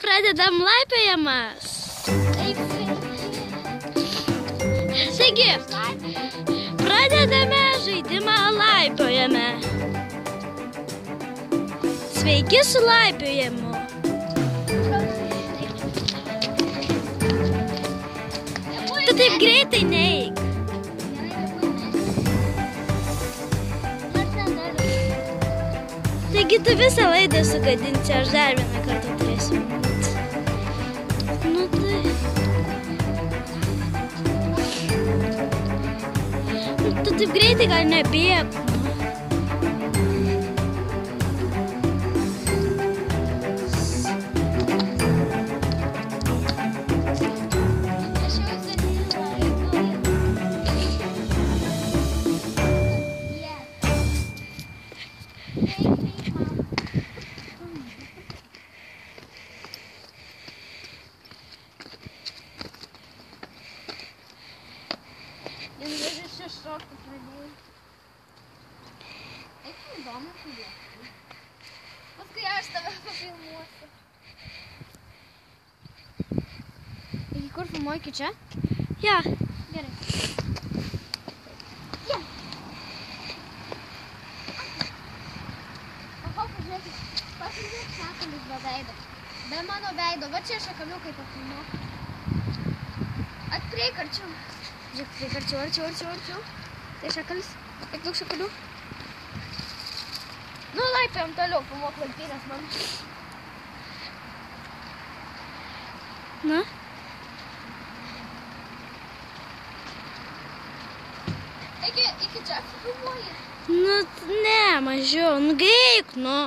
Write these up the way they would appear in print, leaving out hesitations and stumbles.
pradedam laipiojimas. Taigi, pradedame žaidimą laipiojame. Sveiki su laipiojimu. Tu taip greitai neik. Taigi tu visą laidą sugadinsi, aš dar vieną kartą turėsiu minutį. Nu tai. Nu, tu taip greitai gal nebėg. Šokti pradėjai. Eik įdomu pridėti. Paskui aš tave pafilmuosiu. Iki kur filmuoji, iki čia? Ja. Gerai. Ja. Oho, pažiūrėkit. Pažiūrėk šakalius be veido. Be mano veido. Va čia šakaliukai pafilmuok. Atprieik arčiau. Žiūrėk, prieik arčiau. Tai šakalis. Tiek daug šakalių. Nu, laipiojam toliau, filmuok laipynės man. Na? Iki čia filmuoji. Nu, ne, mažiau. Nu, greik, nu.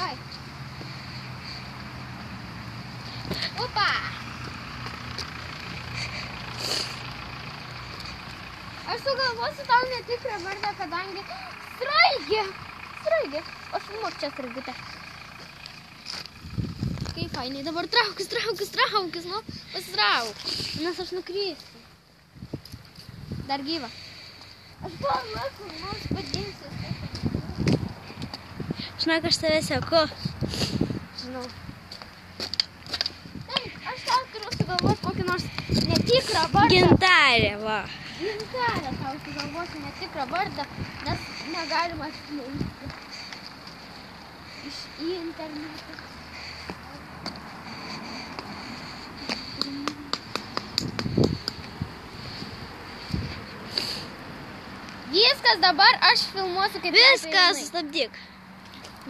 Ai. Opa! Aš sugalvosiu tau netikrą vardą, kadangi sraigė. O filmuok čia sraigutę. Kaip fainai, dabar traukis, nu, pasitrauk, nes aš nukrysiu. Dar gyva. Aš palaku, mums padinsiu. Žinok, aš tave seku. Žinau. Taip, aš tau turiu sugalvoti kokį nors netikrą vardą. Gintarė, va. Gintarė tau sugalvoti netikrą vardą, nes negalima atskleisti iš interneto. Viskas, dabar aš filmuosiu kaip... Viskas, stabdyk.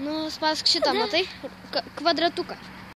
Nu, spask šitą, matai? Kvadratuką.